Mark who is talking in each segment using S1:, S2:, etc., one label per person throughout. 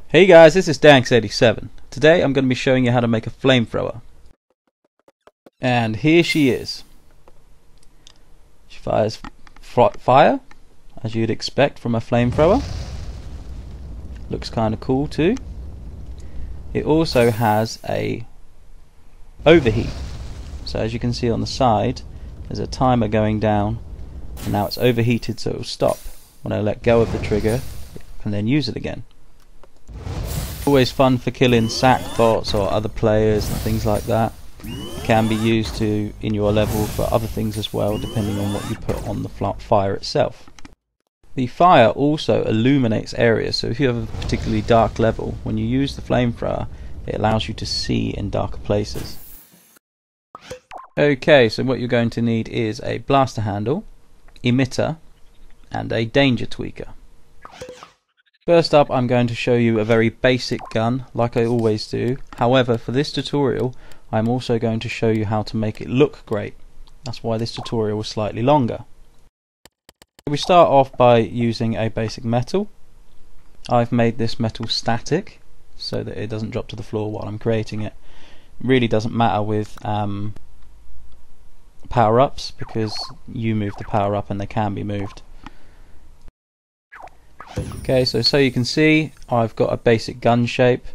S1: Hey guys, this is Danx87. Today I'm going to be showing you how to make a flamethrower. And here she is. She fires fire, as you'd expect from a flamethrower. Looks kind of cool too. It also has a overheat. So as you can see on the side, there's a timer going down, and now it's overheated, so it will stop. When I let go of the trigger, I can then use it again. Always fun for killing sack bots or other players and things like that. It can be used in your level for other things as well, depending on what you put on the fire itself. The fire also illuminates areas, so if you have a particularly dark level, when you use the flamethrower, it allows you to see in darker places. Okay, so what you're going to need is a blaster handle, emitter, and a danger tweaker. First up, I'm going to show you a very basic gun, like I always do. However, for this tutorial, I'm also going to show you how to make it look great. That's why this tutorial was slightly longer. We start off by using a basic metal. I've made this metal static, so that it doesn't drop to the floor while I'm creating it. It really doesn't matter with power-ups, because you move the power-up and they can be moved. Okay, so you can see I've got a basic gun shape.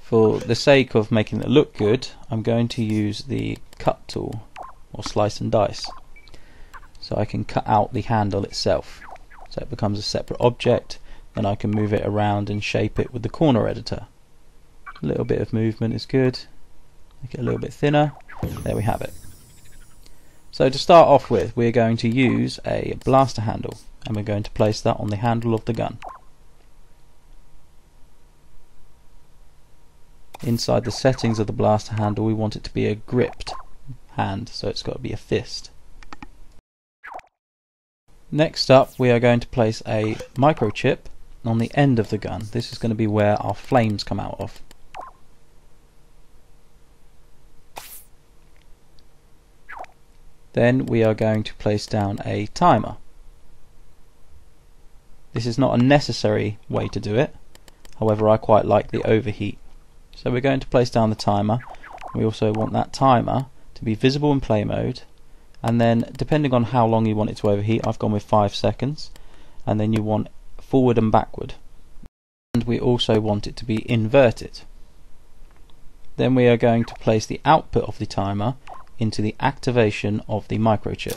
S1: For the sake of making it look good, I'm going to use the cut tool, or slice and dice, so I can cut out the handle itself, so it becomes a separate object. Then I can move it around and shape it with the corner editor. A little bit of movement is good. Make it a little bit thinner. There we have it. So to start off with, we're going to use a blaster handle, and we're going to place that on the handle of the gun. Inside the settings of the blaster handle, we want it to be a gripped hand, so it's got to be a fist. Next up, we are going to place a microchip on the end of the gun. This is going to be where our flames come out of. Then we are going to place down a timer. This is not a necessary way to do it, however I quite like the overheat. So we're going to place down the timer. We also want that timer to be visible in play mode, and then depending on how long you want it to overheat, I've gone with 5 seconds, and then you want forward and backward. And we also want it to be inverted. Then we are going to place the output of the timer into the activation of the microchip.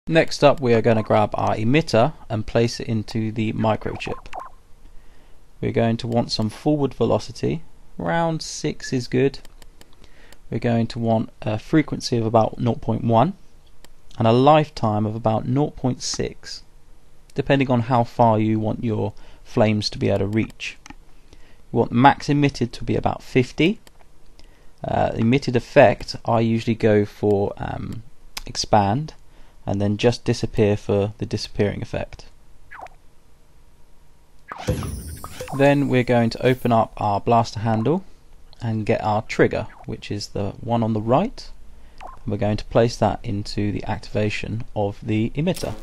S1: Next up, we are going to grab our emitter and place it into the microchip. We're going to want some forward velocity, around 6 is good. We're going to want a frequency of about 0.1 and a lifetime of about 0.6, depending on how far you want your flames to be able to reach. We want max emitted to be about 50. Emitted effect, I usually go for expand, and then just disappear for the disappearing effect. Then we're going to open up our blaster handle and get our trigger, which is the one on the right. And we're going to place that into the activation of the emitter.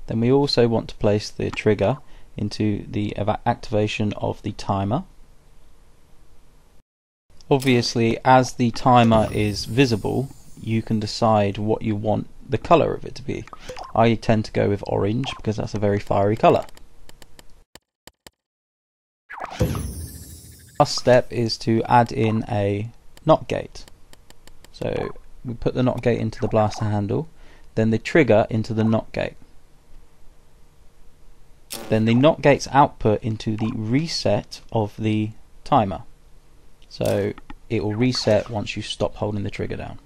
S1: Then we also want to place the trigger into the activation of the timer. Obviously, as the timer is visible, you can decide what you want the colour of it to be. I tend to go with orange because that's a very fiery colour. Last step is to add in a NOT gate. So we put the NOT gate into the blaster handle, then the trigger into the NOT gate. Then the NOT gate's output into the reset of the timer. So it will reset once you stop holding the trigger down.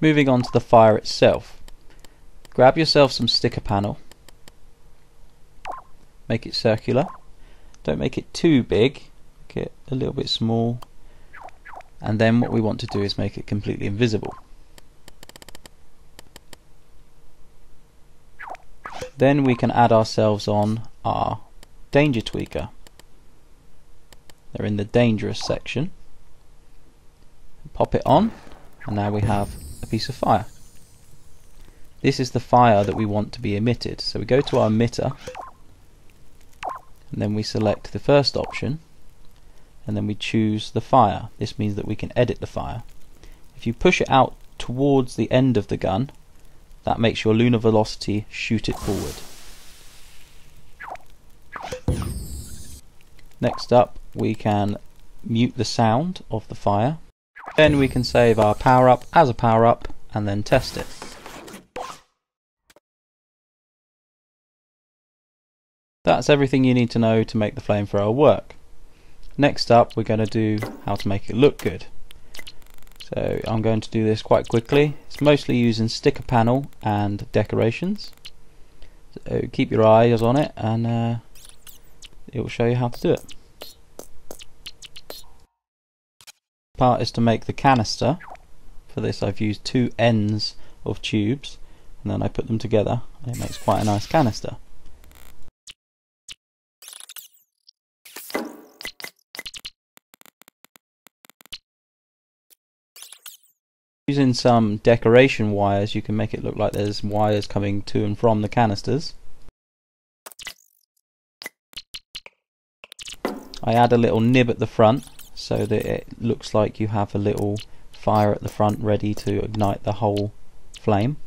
S1: Moving on to the fire itself. Grab yourself some sticker panel. Make it circular. Don't make it too big. Make it a little bit small. And then what we want to do is make it completely invisible. Then we can add ourselves on our danger tweaker. They're in the dangerous section. Pop it on, and now we have a piece of fire. This is the fire that we want to be emitted. So we go to our emitter, and then we select the first option, and then we choose the fire. This means that we can edit the fire. If you push it out towards the end of the gun, that makes your lunar velocity shoot it forward. Next up, we can mute the sound of the fire. Then we can save our PowerUp as a PowerUp and then test it. That's everything you need to know to make the flamethrower work. Next up, we're going to do how to make it look good. So I'm going to do this quite quickly. It's mostly using sticker panel and decorations. So keep your eyes on it, and it will show you how to do it. Part is to make the canister. For this I've used two ends of tubes, and then I put them together, and it makes quite a nice canister. Using some decoration wires, you can make it look like there's wires coming to and from the canisters. I add a little nib at the front so that it looks like you have a little fire at the front ready to ignite the whole flame.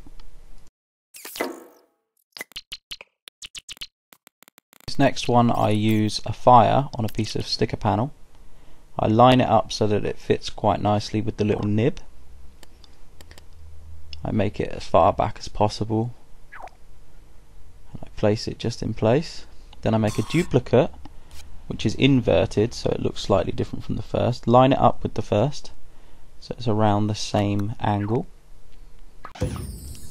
S1: This next one, I use a fire on a piece of sticker panel. I line it up so that it fits quite nicely with the little nib. I make it as far back as possible, and I place it just in place. Then I make a duplicate which is inverted so it looks slightly different from the first. Line it up with the first so it's around the same angle.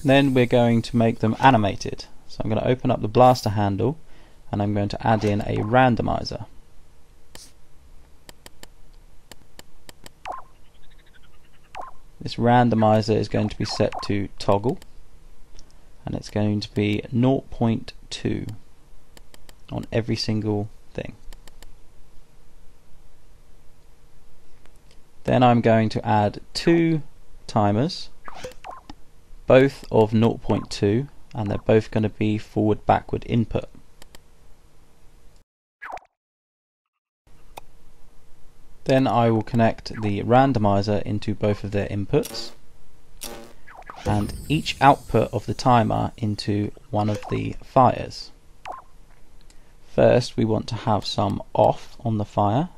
S1: Then we're going to make them animated. So I'm going to open up the blaster handle, and I'm going to add in a randomizer. This randomizer is going to be set to toggle, and it's going to be 0.2 on every single thing. Then I'm going to add two timers, both of 0.2, and they're both going to be forward-backward input. Then I will connect the randomizer into both of their inputs, and each output of the timer into one of the fires. First, we want to have some off on the fire.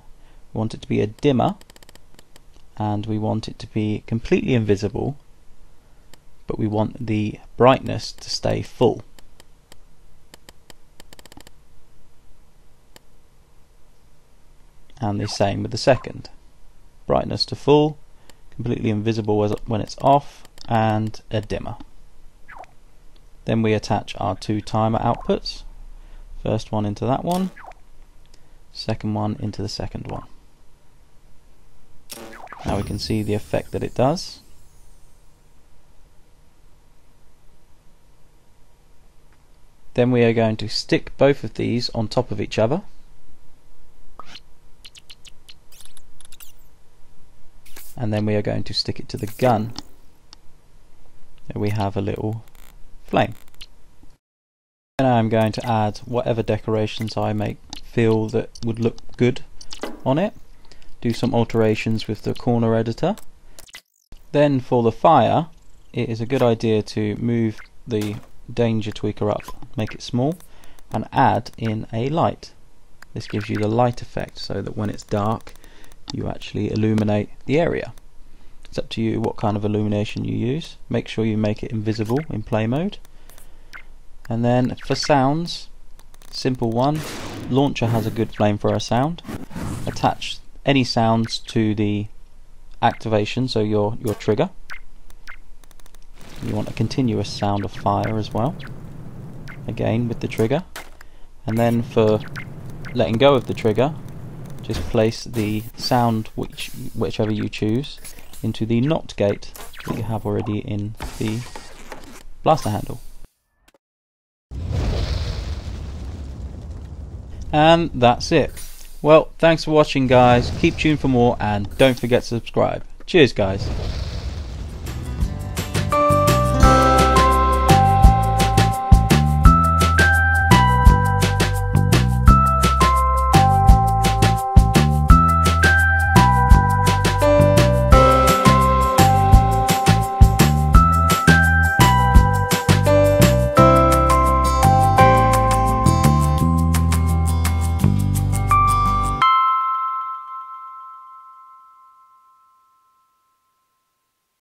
S1: We want it to be a dimmer, and we want it to be completely invisible, but we want the brightness to stay full. And the same with the second. Brightness to full, completely invisible when it's off, and a dimmer. Then we attach our two timer outputs. First one into that one, second one into the second one. Now we can see the effect that it does. Then we are going to stick both of these on top of each other. And then we are going to stick it to the gun. There we have a little flame. Then I'm going to add whatever decorations I feel that would look good on it. Do some alterations with the corner editor. Then for the fire, it is a good idea to move the danger tweaker up, make it small, and add in a light. This gives you the light effect so that when it's dark you actually illuminate the area. It's up to you what kind of illumination you use. Make sure you make it invisible in play mode. And then for sounds, simple one. Launcher has a good flamethrower sound. Attach any sounds to the activation, so your trigger. You want a continuous sound of fire as well, again with the trigger. And then for letting go of the trigger, just place the sound whichever you choose into the NOT gate that you have already in the blaster handle. And that's it. Well, thanks for watching guys, keep tuned for more and don't forget to subscribe. Cheers guys.